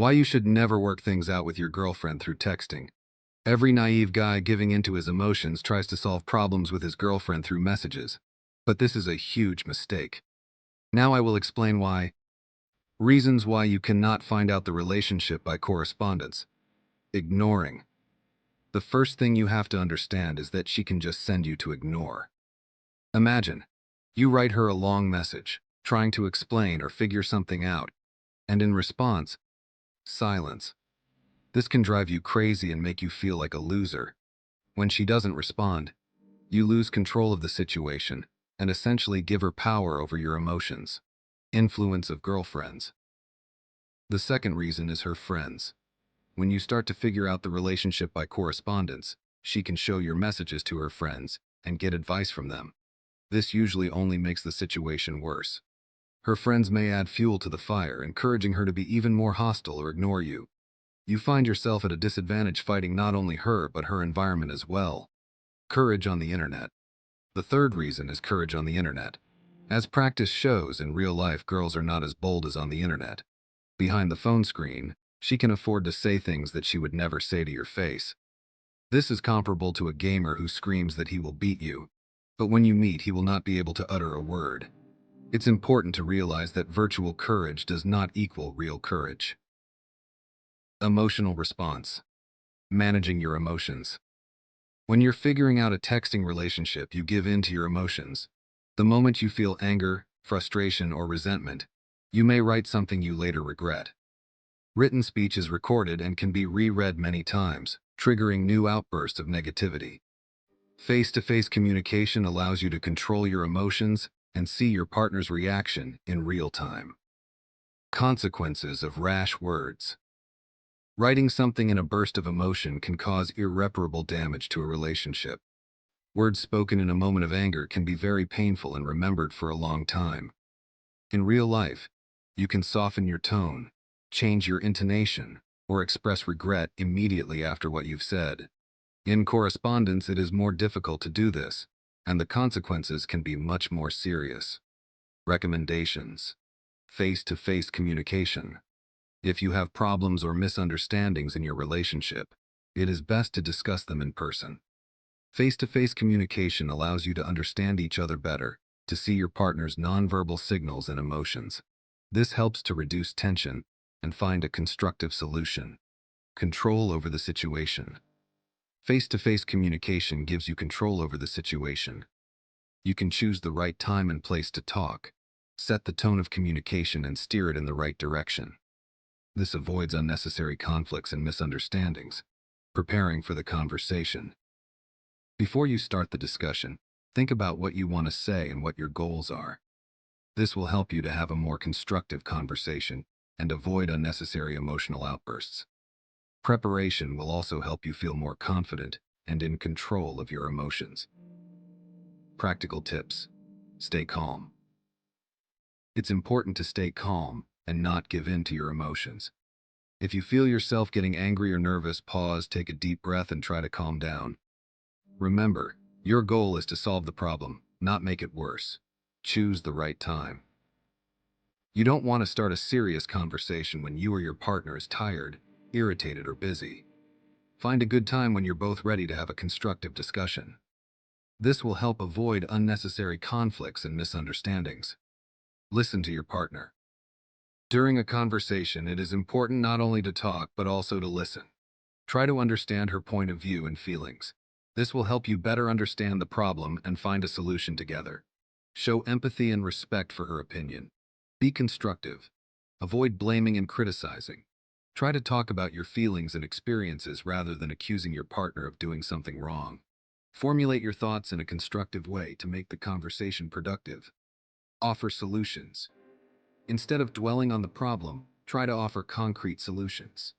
Why you should never work things out with your girlfriend through texting. Every naive guy giving into his emotions tries to solve problems with his girlfriend through messages. But this is a huge mistake. Now I will explain why. Reasons why you cannot find out the relationship by correspondence. Ignoring. The first thing you have to understand is that she can just send you to ignore. Imagine, you write her a long message, trying to explain or figure something out, and in response, silence. This can drive you crazy and make you feel like a loser. When she doesn't respond, you lose control of the situation and essentially give her power over your emotions. Influence of girlfriends. The second reason is her friends. When you start to figure out the relationship by correspondence, she can show your messages to her friends and get advice from them. This usually only makes the situation worse. Her friends may add fuel to the fire, encouraging her to be even more hostile or ignore you. You find yourself at a disadvantage fighting not only her but her environment as well. Courage on the internet. The third reason is courage on the internet. As practice shows, in real life girls are not as bold as on the internet. Behind the phone screen, she can afford to say things that she would never say to your face. This is comparable to a gamer who screams that he will beat you, but when you meet he will not be able to utter a word. It's important to realize that virtual courage does not equal real courage. Emotional response. Managing your emotions. When you're figuring out a texting relationship, you give in to your emotions. The moment you feel anger, frustration, or resentment, you may write something you later regret. Written speech is recorded and can be reread many times, triggering new outbursts of negativity. Face-to-face communication allows you to control your emotions and see your partner's reaction in real time. Consequences of rash words. Writing something in a burst of emotion can cause irreparable damage to a relationship. Words spoken in a moment of anger can be very painful and remembered for a long time. In real life, you can soften your tone, change your intonation, or express regret immediately after what you've said. In correspondence, it is more difficult to do this, and the consequences can be much more serious. Recommendations. Face-to-face communication. If you have problems or misunderstandings in your relationship, it is best to discuss them in person. Face-to-face communication allows you to understand each other better, to see your partner's nonverbal signals and emotions. This helps to reduce tension and find a constructive solution. Control over the situation. Face-to-face communication gives you control over the situation. You can choose the right time and place to talk, set the tone of communication, and steer it in the right direction. This avoids unnecessary conflicts and misunderstandings. Preparing for the conversation. Before you start the discussion, think about what you want to say and what your goals are. This will help you to have a more constructive conversation and avoid unnecessary emotional outbursts. Preparation will also help you feel more confident and in control of your emotions. Practical tips. Stay calm. It's important to stay calm and not give in to your emotions. If you feel yourself getting angry or nervous, pause, take a deep breath, and try to calm down. Remember, your goal is to solve the problem, not make it worse. Choose the right time. You don't want to start a serious conversation when you or your partner is tired, irritated, or busy. Find a good time when you're both ready to have a constructive discussion. This will help avoid unnecessary conflicts and misunderstandings. Listen to your partner. During a conversation, it is important not only to talk but also to listen. Try to understand her point of view and feelings. This will help you better understand the problem and find a solution together. Show empathy and respect for her opinion. Be constructive. Avoid blaming and criticizing. Try to talk about your feelings and experiences rather than accusing your partner of doing something wrong. Formulate your thoughts in a constructive way to make the conversation productive. Offer solutions. Instead of dwelling on the problem, try to offer concrete solutions.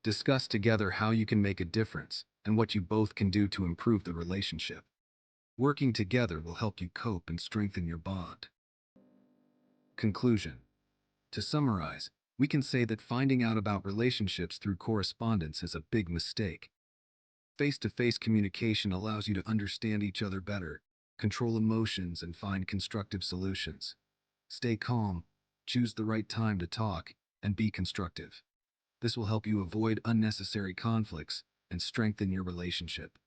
Discuss together how you can make a difference and what you both can do to improve the relationship. Working together will help you cope and strengthen your bond. Conclusion. To summarize, we can say that finding out about relationships through correspondence is a big mistake. Face-to-face communication allows you to understand each other better, control emotions, and find constructive solutions. Stay calm, choose the right time to talk, and be constructive. This will help you avoid unnecessary conflicts and strengthen your relationship.